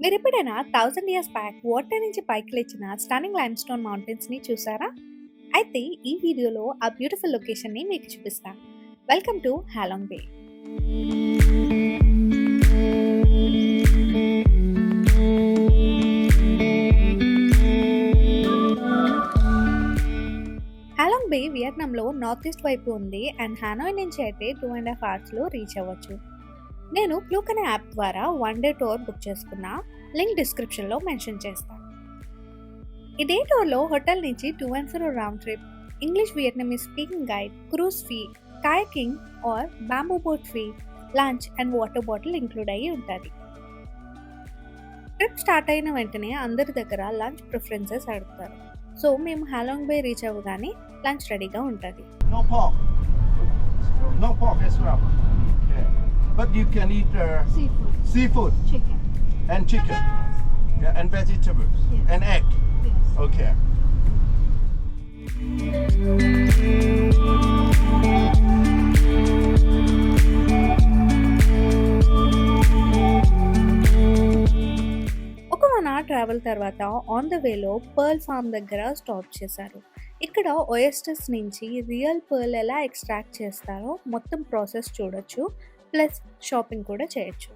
మీరెప్పుడైనా 1000 years back water నుంచి పైకి లేచిన స్టన్నింగ్ లైమ్‌స్టోన్ మౌంటైన్స్‌ని చూసారా? అయితే ఈ వీడియోలో ఆ బ్యూటిఫుల్ లొకేషన్‌ని మీకు చూపిస్తా. Welcome to Halong Bay. Halong Bay వియత్నాంలో నార్త్ ఈస్ట్ వైపు ఉంది అండ్ హానోయ్ నుంచి అయితే 2.5 అవర్స్‌లో రీచ్ అవ్వచ్చు. నేను క్లూక్ అనే యాప్ ద్వారా వన్ డే టూర్ బుక్ చేసుకున్నా. లింక్ డిస్క్రిప్షన్‌లో మెన్షన్ చేస్తా. ఈ డే టూర్లో హోటల్ నుంచి to and fro round trip, English Vietnamese speaking guide, cruise fee, kayaking or bamboo boat fee, lunch and water bottle include అయ్యి ఉంటుంది. ట్రిప్ స్టార్ట్ అయిన వెంటనే అందరి దగ్గర లంచ్ ప్రిఫరెన్సెస్ అడుగుతారు. సో మేము హాలాంగ్ బే రీచ్ అవ్వగానే లంచ్ రెడీగా ఉంటుంది. No pork. No pork as well. Yeah. But you can eat seafood Chicken. and chicken. Yeah, and vegetables. Yes. And egg. Yes. Okay. ఒక 1 hour ట్రావెల్ తర్వాత ఆన్ ద వేలో pearl form దగ్గర stop చేశారు. ఇక్కడ ఒయస్టర్స్ నుంచి real pearl ఎలా extract చేస్తారో మొత్తం ప్రాసెస్ చూడొచ్చు, ప్లస్ షాపింగ్ కూడా చేయొచ్చు.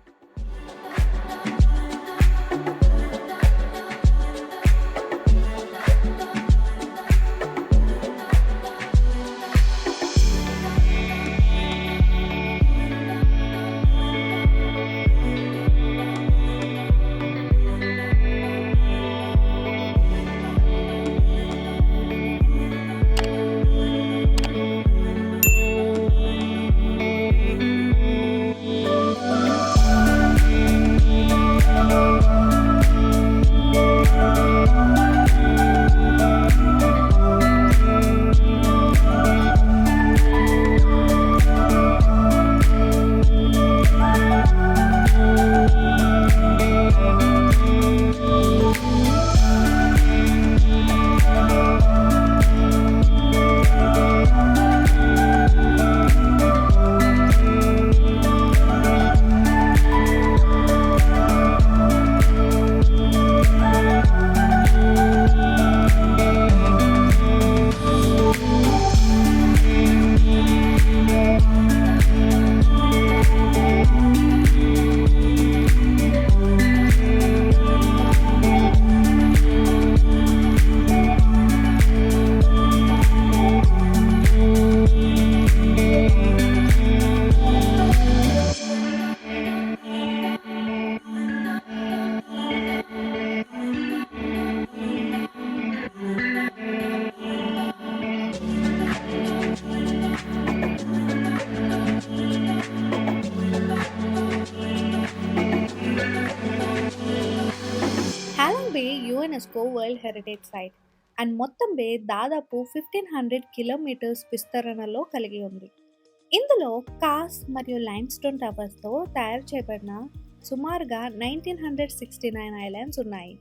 హాలాంగ్ బే యుఎన్ఎస్కో వరల్డ్ హెరిటేజ్ సైట్ అండ్ మొత్తం బే దాదాపు 1500 కిలోమీటర్స్ విస్తరణలో కలిగి ఉంది. ఇందులో కాస్ మరియు లైమ్స్టోన్ టవర్స్తో తయారు చేయబడిన సుమారుగా 1969 ఐలాండ్స్ ఉన్నాయి.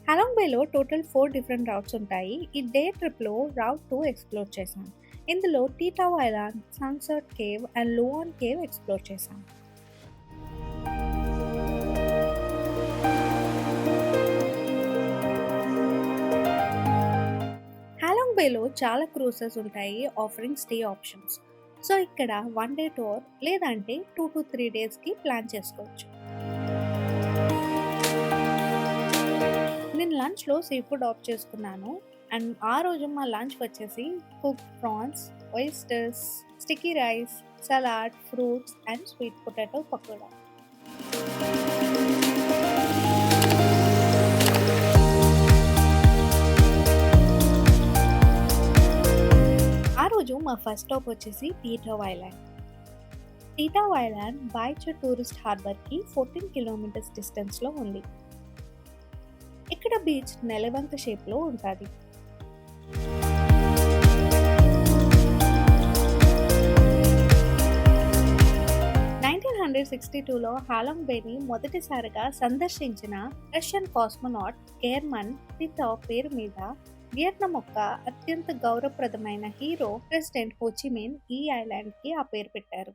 హాలాంగ్ బేలో టోటల్ 4 డిఫరెంట్ రౌట్స్ ఉంటాయి. ఈ డే ట్రిప్లో రౌట్ 2 ఎక్స్ప్లోర్ చేశాం. ఇందులో Titov island, sunset cave and Luon cave explore చేశాం. హాలాంగ్ బేలో చాలా క్రూజెస్ ఉంటాయి ఆఫరింగ్ స్టే ఆప్షన్స్. సో ఇక్కడ 1 డే టూర్ లేదంటే 2 to 3 డేస్కి ప్లాన్ చేసుకోవచ్చు. నేను లంచ్లో సీ ఫుడ్ ఆప్ట్ చేసుకున్నాను అండ్ ఆ రోజు మా లంచ్ వచ్చేసి cook prawns, oysters, sticky rice, salad, fruits, and sweet potato pakoda. ఆ రోజు మా ఫస్ట్ స్టాప్ వచ్చేసి టీటావ్ ఐలాండ్. టీటావ్ ఐలాండ్ బాయ్చు టూరిస్ట్ హార్బర్కి 14 కిలోమీటర్స్ డిస్టెన్స్లో ఉంది. ఇక్కడ బీచ్ నెలవంక షేప్లో ఉంటుంది. 1962లో హాలాంగ్ బేని మొదటిసారిగా సందర్శించిన రష్యన్ కాస్మోనాట్ గెర్మన్ టిటావ్ పేరు మీద వియత్నాం యొక్క అత్యంత గౌరవప్రదమైన హీరో ప్రెసిడెంట్ హోచిమిన్ ఈ ఐలాండ్ కి ఆ పేరు పెట్టారు.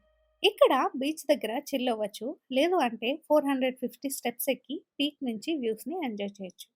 ఇక్కడ బీచ్ దగ్గర చిల్ అవ్వచ్చు, లేదు అంటే 450 స్టెప్స్ ఎక్కి పీక్ నుంచి వ్యూస్ ని ఎంజాయ్ చేయొచ్చు.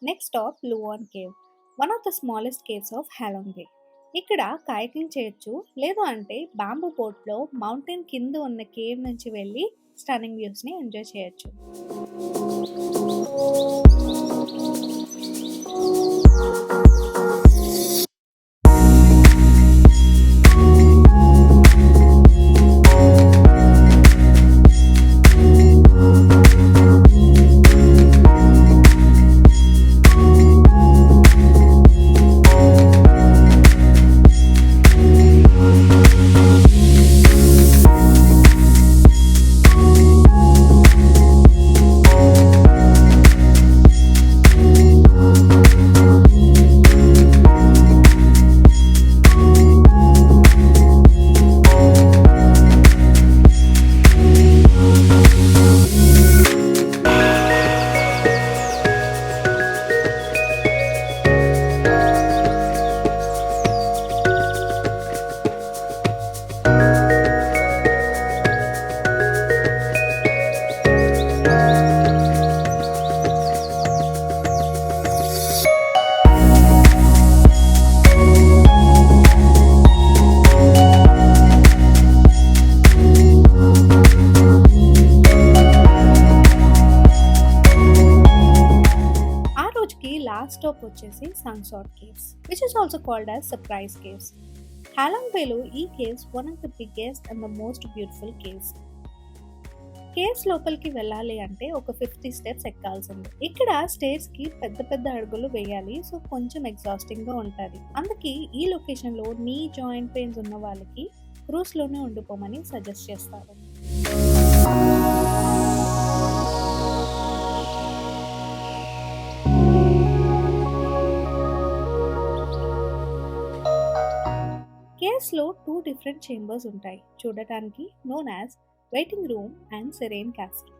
Next stop Luon cave, one of the smallest caves of Halong Bay. ఇక్కడ కాయకింగ్ చేయొచ్చు, లేదు అంటే బాంబూ బోట్లో మౌంటైన్ కింద ఉన్న కేవ్ నుంచి వెళ్ళి స్టన్నింగ్ వ్యూస్ని ఎంజాయ్ చేయొచ్చు. లాస్ట్ స్టాప్ వచ్చేసి Sung Sot caves, which is also called as surprise caves. Halong బేలో ఈ caves one of the biggest and the most beautiful caves. Caves లోపలికి వెళ్ళాలి అంటే ఒక 50 స్టెప్స్ ఎక్కాల్సింది. ఇక్కడ స్టేర్స్ కి పెద్ద పెద్ద అడుగులు వేయాలి, సో కొంచెం ఎగ్జాస్టింగ్ గా ఉంటుంది. అందుకే ఈ లొకేషన్ లో నీ జాయింట్ పెయిన్స్ ఉన్న వాళ్ళకి క్రూస్ లోనే ఉండిపోమని సజెస్ట్ చేస్తారు. కేవ్స్ లో 2 డిఫరెంట్ చేంబర్స్ ఉంటాయి చూడటానికి, known as waiting room and serene castle.